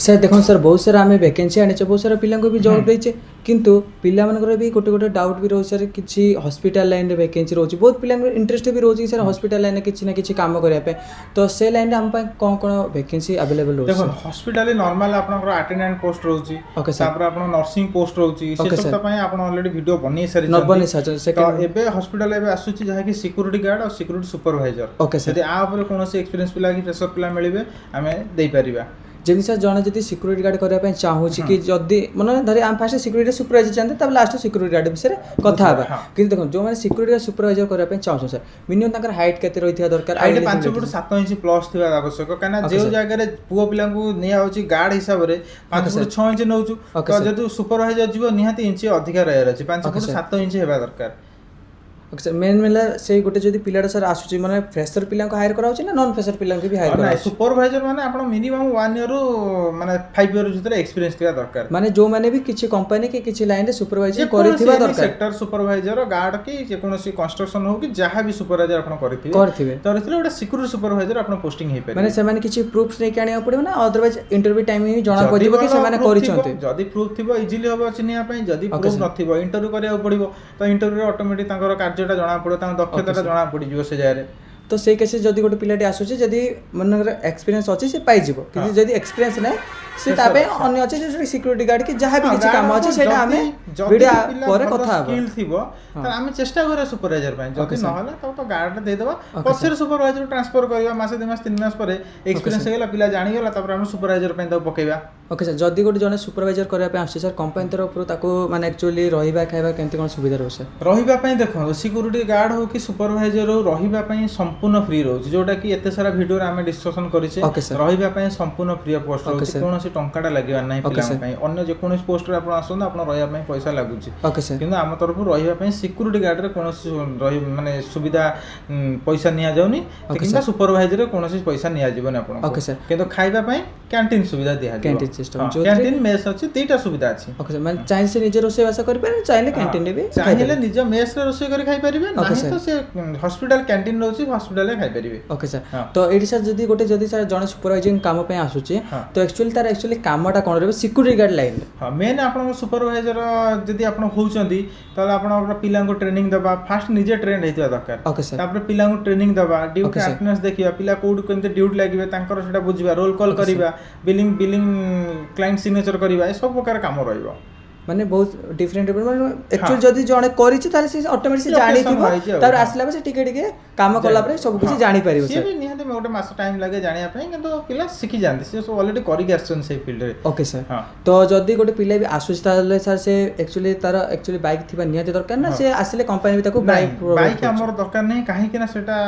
Sir देखो sir बहुत सारा आम वैकेंसी आने बहुत सारा पिला भी जॉब देचे किंतु पिला मानकर भी गोटे गोटे डाउट भी रोचे सर किसी हॉस्पिटल लाइन रे वैकेंसी रोचे बहुत पिला इंटरेस्ट भी रोचे सर हॉस्पिटल लाइन किसी ना किसी काम करने तो से लाइन आम कौन कौन वैकेंसी अवेलेबल रोचे देखो हॉस्पिटल नॉर्मल आपनकर अटेंडेंट पोस्ट रोची ओके सर तापर आपन नर्सिंग पोस्ट रोची ओके से सर। सब पय आपन ऑलरेडी वीडियो बनै सारी न बने सर तो सेकंड एबे हॉस्पिटल एबे आसुची जहा कि सिक्योरिटी गार्ड और सिक्योरिटी सुपरवाइजर ओके सर यदि आ ऊपर कोनोसी एक्सपीरियंस पिला कि फ्रेशर पिला मिलिबे हमें देई परिबा जमी सर जड़े जब सिक्यूरीटी गार्ड करने चाहूँगी कि जदि मन धरी आम फास्ट सिक्यूरीटी सुपरवाइजर चाहते तब लास्ट सिक्यूरीटी गार्ड विषय कथा कि देखो जो मैंने सिक्यूरीटी सुपरवाइजर करने चाहूँ सर मिनिमम हाइट केते रही दरकार हाइट 5 फुट 7 इंच प्लस थिबा आवश्यक काना जे जगह पुओ पिला को निया होची गार्ड हिसाब रे 5 फुट 6 इंच नउचु तो जदि सुपरवाइजर जीव निहाती इंच अधिक रहर अछि 5 फुट 7 इंच हेबा दरकार ओके सर मेन मेला से गोटे जदि पिलाटा सर आसुची माने फ्रेशर पिला को हायर कराउची ना नॉन फ्रेशर पिला को भी हायर कराउची सुपरवाइजर माने आपण मिनिमम 1 ईयर माने 5 ईयर भीतर एक्सपीरियंस थिबा दरकार माने जो माने भी किछि कंपनी के किछि लाइन रे सुपरवाइजर करिथिबा दरकार सेक्टर सुपरवाइजर गार्ड की जे कोनोसी कंस्ट्रक्शन हो कि जहां भी सुपरवाइजर आपण करथिबे तरिथिले ओटा सिक्योरिटी सुपरवाइजर आपण पोस्टिंग हे पारे माने से माने किछि प्रूफ्स नै कानिया पड़िबो ना अदरवाइज इंटरव्यू टाइम ही जणा पड़िबो कि से माने करिसंते जदी प्रूफ थिबो इजीली होबो चिनिया पई जदी प्रूफ नथिबो इंटरव्यू करिया पड़िबो तो इंटरव्यू रे ऑटोमेटिक तांकर कार्यटा जणा पड़ो दक्षता जणा पड़ी जो से जाय रे तो से केसे जदी गोटे पिलाटी आसुची जदी मनकर एक्सपीरियंस अछि से पाइ जिवो कि जदी एक्सपीरियंस नै से ताबे अन्य अछि जे सिक्योरिटी गार्ड की जहां भी किछि काम अछि सेटा हमें वीडियो पर कथा हबो स्किल थिबो त हमें चेष्टा करे सुपरवाइजर पय जदी न होला तो गार्ड दे देबा पछर सुपरवाइजर ट्रांसफर करबा मासे 2 मास 3 मास पर एक्सपीरियंस गेला पिला जानि गेला तपर हम सुपरवाइजर पय दो पकेबा ओके सर जदी गोटे जने सुपरवाइजर करबा पे आछि सर कंपनी तरफ ताको माने एक्चुअली रहिबा खाइबा केनते कोन सुविधा रहउ सर रहिबा पय देखो सिक्योरिटी गार्ड हो कि सुपरवाइजर हो रहिबा पय संपूर्ण फ्री रहउ जोटा कि एते सारा वीडियो रे हमें डिस्कशन करिसे रहिबा पय संपूर्ण फ्री ऑफ कॉस्ट रहउ कोनोसी टंकाटा लागिबा नै पिला पय अन्य जे कोनोसी पोस्ट रे आपण आसोन आपण रहिबा पय पैसा लागुची ओके सर किंतु हम तरफ रहिबा पय सिक्योरिटी गार्ड रे कोनोसी रहि माने सुविधा पैसा निया जाउनी किंतु सुपरवाइजर रे कोनोसी पैसा निया जीवन आपण ओके सर किंतु खाइबा पय कैंटीन सुविधा दिया कैंटीन सिस्टम जो कैंटीन मेस अछि तीटा सुविधा अछि ओके सर माने चाहे से निजे रोसे वासा करि पारे चाहे कैंटीन रे भी चाहे निज मेस रे रोसे करि खाइ परिबे नाही तो से हॉस्पिटल कैंटीन रहउची हॉस्पिटल रे खाइ परिबे ओके सर तो एडी सर जदी गोटे जदी सर जने सुपरवाइजिंग काम पे आसुची तो एक्चुअली तार एक्चुअली कामटा कोन रे सिक्योरिटी गार्ड लाइन हां मेन आपण सुपरवाइजर जदी आपण होउचंदी तले आपण पिला को ट्रेनिंग दबा फास्ट निजे ट्रेन हेतिया दरकार ओके सर तापर पिला को ट्रेनिंग दबा ड्यूटी अटेंडेंस देखिबा पिला कोड केनते ड्यूटी लागिबे तांकर सेटा बुझिबा रोल कॉल करिबा बिलिंग क्लाइंट सिग्नेचर करिबा ए सब प्रकार काम रहइबो माने बहुत डिफरेंट माने एक्चुअली जदी जणे करिछि ताले से ऑटोमेटिक से जानि थिबो तार आसला से टिके टिके काम करला पर सब कुछ जानि परिबो से भी निहाते मोटे मास टाइम लागे जानिया पय किंतु पिला सिखि जानते से सब ऑलरेडी करि गेसन से फील्ड रे ओके सर तो जदी गोटे पिला भी आसुछि ताले सर से एक्चुअली तार एक्चुअली बाइक थिबा निहाते दरकार ना से आसिले कंपनी भी ताको बाइक हमर दरकार नै काहे कि ना सेटा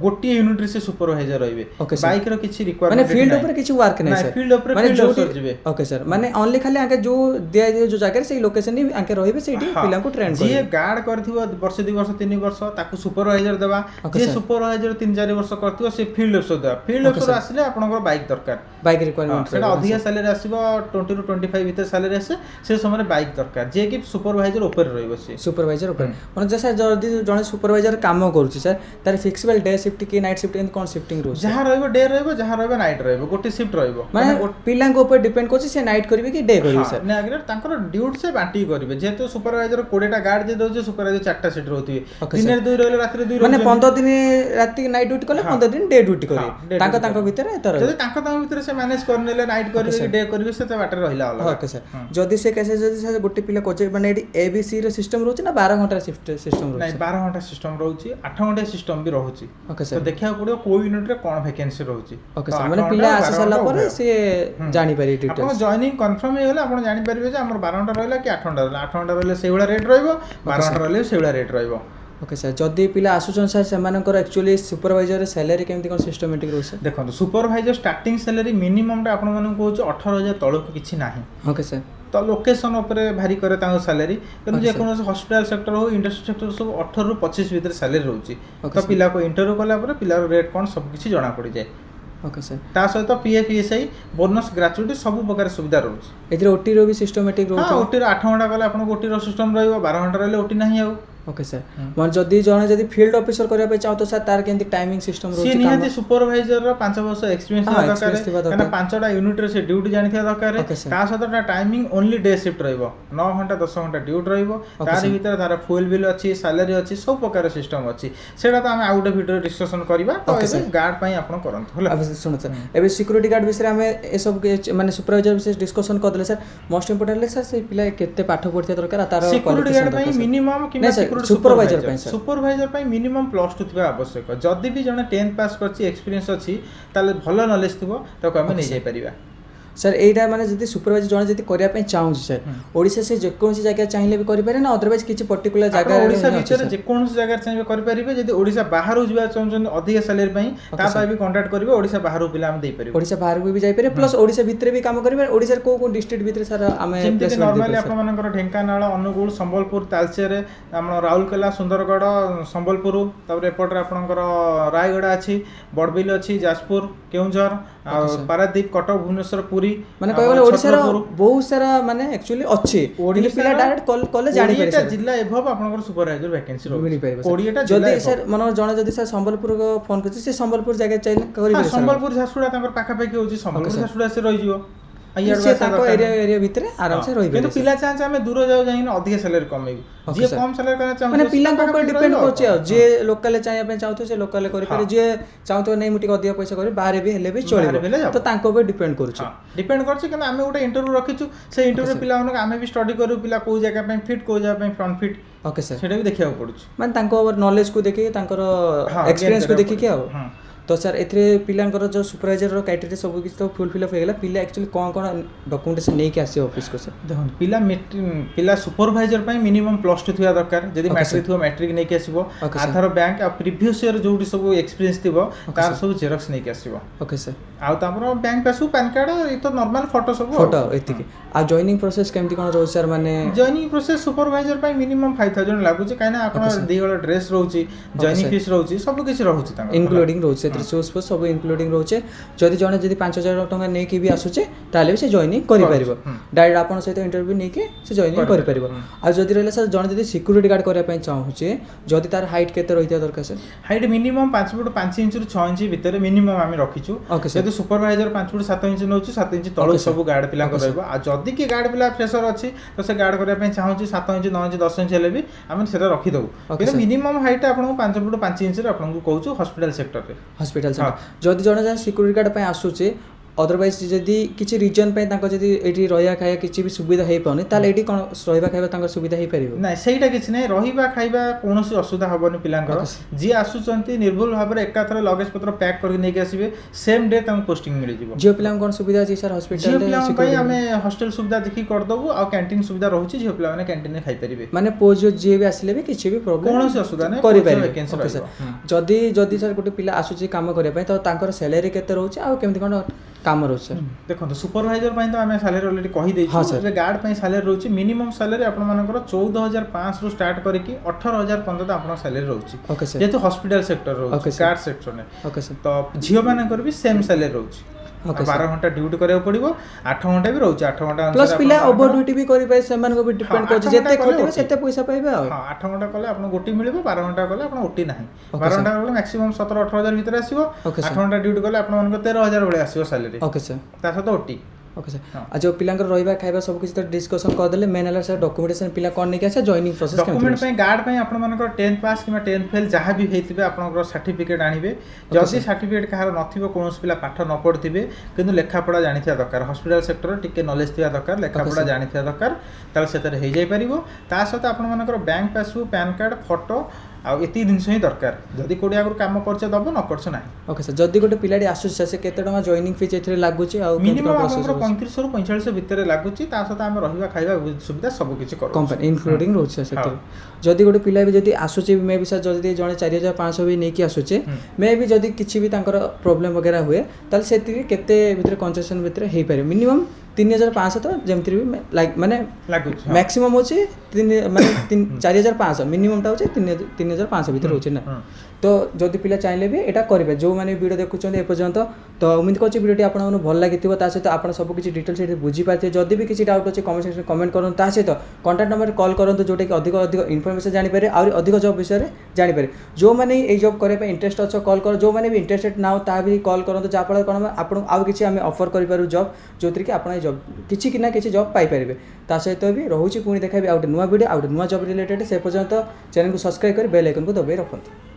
गोटी यूनिट रे से सुपरवाइजर रहइबे बाइक रो किछि रिक्वायरमेंट माने फील्ड ऊपर किछि वर्क नै सर फील्ड ऊपर माने जो जिवे ओके सर माने ओनली खाली आके जो दिया जो जगह से लोकेशन नि आके रहिबे सेठी पिला को ट्रेन जे गार्ड करथिबो वर्ष 2 वर्ष 3 वर्ष ताको सुपरवाइजर देबा जे सुपरवाइजर 3-4 वर्ष करथिबो से फील्ड अफसर देबा फील्ड अफसर आसिले आपनकर बाइक दरकार बाइक रिक्वायरमेंट सेटा अधिक सैलरी आसीबो 20 टू 25 भीतर सैलरी आसे से समय बाइक दरकार जे कि सुपरवाइजर ऊपर रहइबो से सुपरवाइजर ऊपर माने जैसे जदी जने सुपरवाइजर काम करूची सर तार फिक्सेबल डे शिफ्ट की नाइट शिफ्ट कोन शिफ्टिंग रो जहां रहइबो डे रहइबो जहां रहइबो नाइट रहइबो गोटे शिफ्ट रहइबो माने पिला को ऊपर डिपेंड करछि से नाइट करबे कि डे करबे सर ने अगर तांकर ड्यूटी से बांटी करबे जेतो सुपरवाइजर 20 टा गार्ड जे दोजे सुपरवाइजर 4 टा सीट रहउथि दिन 2 रहले रात 2 माने 15 दिन राति नाइट ड्यूटी करले 15 दिन डे ड्यूटी करे तांको भीतर एतर जदी तांको भीतर से मैनेज करनेले नाइट करबे डे करबे से त बाटर रहिला अलग ओके सर जदी से कैसे जदी से गोटे पिला कोचे माने एडी एबीसी रे सिस्टम रहउछि ना 12 घंटा शिफ्ट सिस्टम रहउछि नहीं 12 घंटा सिस्टम रहउछि 8 घंटा सिस्टम भी रहउछि ओके सर तो देखिया पड़ो कोई यूनिट रे कोन वैकेंसी रहउछि ओके सर माने पिला आसी साला पर से जानि पारि डिटेल्स आपण जॉइनिंग कंफर्म हे होला आपण जानि परिबे जे हमर 12 घंटा रहला कि 8 घंटा रहला 8 घंटा रहले सेहुला रेट रहइबो 12 घंटा रहले सेहुला रेट रहइबो ओके सर जदी पिला आसुचन सर सेमानकर एक्चुअली सुपरवाइजर सैलरी केमति कोन सिस्टमैटिक रहउछ देखो सुपरवाइजर स्टार्टिंग सैलरी मिनिमम रे आपण माने कहउछ 18000 तळक किछि नाही ओके सर तो लोकेशन ऊपर भारी करे तांको सैलरी किंतु जे कोनो हॉस्पिटल सेक्टर हो इंडस्ट्री सेक्टर सब 18 रु 25 भीतर सैलरी रहउची तो पिला को इंटरव्यू कला पर पिला रेट कोन सब किछि जणा पड़ी जाय ओके सर ता सहित पीएफ ईएसआई बोनस ग्रेचुइटी सब प्रकार सुविधा रहउची एतिर ओटी रो भी सिस्टमैटिक रहउछ हां ओटी रो 8 घंटा कला आपण ओटी रो सिस्टम रहइबो 12 घंटा रहले ओटी नाही आउ ओके सर मन जदी जणे जदी फील्ड ऑफिसर करिया पे चाहो तो सर तार केंति टाइमिंग सिस्टम सी रोची निहाती सुपरवाइजर रो 5 वर्ष एक्सपीरियंस दरकार काना 5टा यूनिट रे से ड्यूटी जानिथिया दरकार ता सदटा टाइमिंग ओनली डे शिफ्ट रहइबो 9 घंटा 10 घंटा ड्यूटी रहइबो तार भीतर तार फुल बिल अछि सैलरी अछि सब प्रकार सिस्टम अछि सेटा तो हम आउट वीडियो डिस्कशन करबा तो एबे गार्ड पई आपण करंत होला। अब सुनो सर एबे सिक्योरिटी गार्ड विषय हमें ए सब माने सुपरवाइजर विषय डिस्कशन कर देले सर मोस्ट इंपोर्टेंटली सर से पिला केते पाठ पढ़थिया दरकार तार सिक्योरिटी गार्ड पई मिनिमम कि सुपरवाइजर पई मिनिमम +2 थिबा आवश्यक जदी भी जने 10 पास करछि एक्सपीरियंस अछि ताले भलो नॉलेज थिबो ताको हम नै जाय परिबा सर एटा माने जदी सुपरवाइजर जने जदी करिया पे चाहू सर ओडिसा से जे कोन सी जगह चाहिए भी करि पारे ना अदरवाइज किछि पर्टिकुलर जगह ओडिसा भीतर जे कोन सी जगह चाहिए करि परिबे जदी ओडिसा बाहर जिबा चाहछन अधिक सैलरी पई ता पई भी कांटेक्ट करबे ओडिसा बाहर पिला हम दे परिबे ओडिसा बाहर भी जाय पारे प्लस ओडिसा भीतर भी काम करबे ओडिसा को डिस्ट्रिक्ट भीतर सर हमें जेमति नॉर्मली आपण मानकर ढेंकानाळ अनुगुल संबलपुर तालचेर हमर राउरकेला सुंदरगढ़ संबलपुर तबरे एपटर आपनकर रायगढ़ अछि बड़बिल अछि जाजपुर केउंझर पारादीप कटक भुवनेश्वर पुरी माने कहले ओडिसा रो बहुत सारा माने एक्चुअली अछि ओडिसा पिला डायरेक्ट कॉल जानि पारे सर जिल्ला एभव आपनकर सुपरवाइजर वैकेंसी रो मिली पारे कोडिएटा जदी सर मन जणे जदी सर संबलपुर को फोन करछि से संबलपुर जगह चाहिए करि पारे संबलपुर झारसुडा तांकर पाखा पाखी होछि संबलपुर झारसुडा से रहि जिवो से ताको एरिया भीतर आराम से रहि किंतु पिला चाहे हमें दूर जाओ जाइन अधिक सैलरी कमेबो जे कम सैलरी करना चाहू माने पिला को ऊपर डिपेंड करछि जे लोकल चाहिए पे चाहतो से लोकल करि पारे जे चाहतो नै मुटी अधिक पैसा करि बाहर भी हेले भी चलिबो तो तांको पे डिपेंड करछि कि हमें गोटे इंटरव्यू रखिछु से इंटरव्यू पिला माने हमें भी स्टडी करू पिला को जगह पे फिट को जगह पे फ्रंट फिट ओके सर सेटा भी देखिया पड़ुछि माने तांको नॉलेज को देखि तांकर एक्सपीरियंस को देखि के आ तो सर एथरे पिलांकर जो सुपरवाइजर रो क्राइटेरिया सब किछ तो फुलफिल हो गेला पिला एक्चुअली कोन डॉक्यूमेंटेशन नै के आसी ऑफिस को सर देखो पिला सुपरवाइजर पई मिनिमम +2 थिया दरकार जदी मैट्रिक थियो मैट्रिक नै के आसीबो आधार बैंक आ प्रीवियस ईयर जोडी सब एक्सपीरियंस थिबो तार सब जेरॉक्स नै के आसीबो ओके सर आ तापर बैंक पासु पैन कार्ड ए तो नॉर्मल फोटो सब फोटो एतिकी आ जॉइनिंग प्रोसेस केमति कोन रो सर माने जॉइनिंग प्रोसेस सुपरवाइजर पई मिनिमम 5000 लागु छै काइना आपण दिगळ ड्रेस रहउची जॉइनिंग फीस रहउची सब किछ रहउची ता इंक्लूडिंग रहउची शूज सब इंक्लूडिंग रोचे जदी जने जदी 5000 टका नै कि भी आसुचे ताले से जॉइनिंग करि परिबो डायरेक्ट आपन सहित इंटरव्यू नै के से जॉइनिंग करि परिबो आ जदी रहले सर जने जदी सिक्योरिटी गार्ड करिया पय चाहूचे जदी तार हाइट केते रहिता दरकार sir height minimum 5 foot 5 inch रु 6 इंच भीतर मिनिमम आमी रखिछु जदी सुपरवाइजर 5 फुट 7 इंच नउछु 7 इंच तळ सब गार्ड पिला करबो आ जदी कि गार्ड पिला फ्रेशर अछि तो से गार्ड करिया पय चाहूची 7 इंच 9 इंच 10 इंच हेले भी आमी सेटा रखि दउ कि मिनिमम हाइट आपन 5 फुट 5 इंच रे आपन को कहूछु हॉस्पिटल सेक्टर रे हॉस्पिटल जदि जने जा सिक्योरिटी गार्ड पे आसुचे अदरवाइज जदि किछि रीजन पे तांको जदि एठी रहिया खाया किछि भी सुविधा हे पाउनी ताले एठी कोन रहिबा खाଇବା तांको सुविधा हे परिबो नै सेटा किछि नै रहिबा खाଇବା कोनोसी असुविधा हबोनी पिलांकर जे आसुचंती निर्भुल भाबरे एकाथरे लगेज पत्र पैक करके नै के आसीबे सेम डे तांको पोस्टिंग मिलि जिवो जे पिलां कोन सुविधा छै सर हॉस्पिटल जे पिलां पई हमें हॉस्टल सुविधा देखि कर दबु आ कैंटीन सुविधा रहउची जे पिलां माने कैंटीन में खाइ परिबे माने पोज जे भी आसिले भी किछि भी प्रॉब्लम कोनोसी असुविधा नै करि परिबे जदि जदि सर गोटे पिला आसुची काम करिया पय तो तांकर सैलरी केते रहउची आ केमति कोन काम रहउची सर देखो सुपरवाइजर पई तो हमें सैलरी ऑलरेडी कहि देछि जे गार्ड पई सैलरी रहउची मिनिमम सैलरी आपन मानकर 14500 रु स्टार्ट करके 18000 पर्यंत आपन सैलरी रहउची जेतु हॉस्पिटल सेक्टर रहउची कार्ड सेक्टर ने तो झियो मानकर भी सेम सैलरी रहउची 12 घंटा ड्यूटी करे पड़िबो 8 घंटा भी रहउची 8 घंटा प्लस पिला ओवर ड्यूटी भी करि पाए सेमान को भी डिपेंड करछि जेते खटिबे सेते पैसा पाइबे आ हां 8 घंटा कले आपन गोटी मिलिबो 12 घंटा कले आपन ओटी नाही 12 घंटा कले मैक्सिमम 17 18000 भीतर आसीबो 8 घंटा ड्यूटी कले आपन मन को 13000 बळे आसीबो सैलरी ओके सर ता सतो ओटी ओके सर आ जो पिलांकर रहिबा खाइबा सब किछ तो डिस्कशन कर देले मेन हला सर डॉक्यूमेंटेशन पिला कोन नै के आसे जॉइनिंग प्रोसेस डॉक्यूमेंट पे गार्ड पे आपन मानकर 10 पास किमा 10 फेल जहां भी हेतिबे आपनकर सर्टिफिकेट आनिबे जदी सर्टिफिकेट कहार नथिबो कोनोस पिला पाठ न पढथिबे किंतु लेखा पढा जानिथिया दरकार हॉस्पिटल सेक्टर टिके नॉलेज थिया दरकार लेखा पढा जानिथिया दरकार ताल सेतर हे जाय परिबो ता सहित आपन मानकर bank passbook PAN card photo आ एती दिन ही दरकार जदी कोडी आगर काम करछ दबो न करछ नाही ओके सर जदी गोटे पिलाडी आसु से केते टका जॉइनिंग फी एथरे लागु छी आ मिनिमम आपन 35 रु 45 भीतर लागु छी ता सहित हम रहिबा खाइबा सुविधा सब किछि करू कंपनी इंक्लूडिंग रोच से जदी गोटे पिला भी जदी आसु छी मे भी सर जदी जणे 4500 भी नै कि आसु छी मे भी जदी किछि भी तांकर प्रॉब्लम वगैरह हुए ताल सेति केते भीतर कंसेशन भीतर हे पारे मिनिमम 3500 तो जेमति भी लाइक माने लागु मैक्सिमम होची 3 माने 4500 मिनिमम ता होची 3500 भीतर होची ना तो जदि पिला चाहिए भी यहाँ करेंगे जो मैंने वीडियो देखुं एपर्यंत तो उम्मीद कर वीडियो आपको भल लगी सहित आप सब किसी डिटेल्स ये बुझीपारे जदि भी किसी डाउट अच्छे कमेंट सेक्शन कमेंट करूँ सहित कॉन्टाक्ट नंबर कॉल करूँ जोटा कि अधिक अधिक इनफॉरमेशन जानीपारे आहुरी अधिक जॉब विषय में जानीपारे जो मैंने ये जॉब करने इंटरेस्ट अच्छे कॉल कर जो मैंने भी इंटरेस्टेड ना ता भी कॉल करूँ जहाँफल कौन आपको आउ कि आम ऑफर करूँ जॉब जो थी कि आप जॉब किसी ना किसी जॉब पाइपर ता सहित भी रोचे पुणी देखा आउ नुआ वीडियो आउ नुआ जॉब रिलेटेड से पर्यंत चैनल को सब्सक्राइब कर बेल आइकन को दबाई रखते।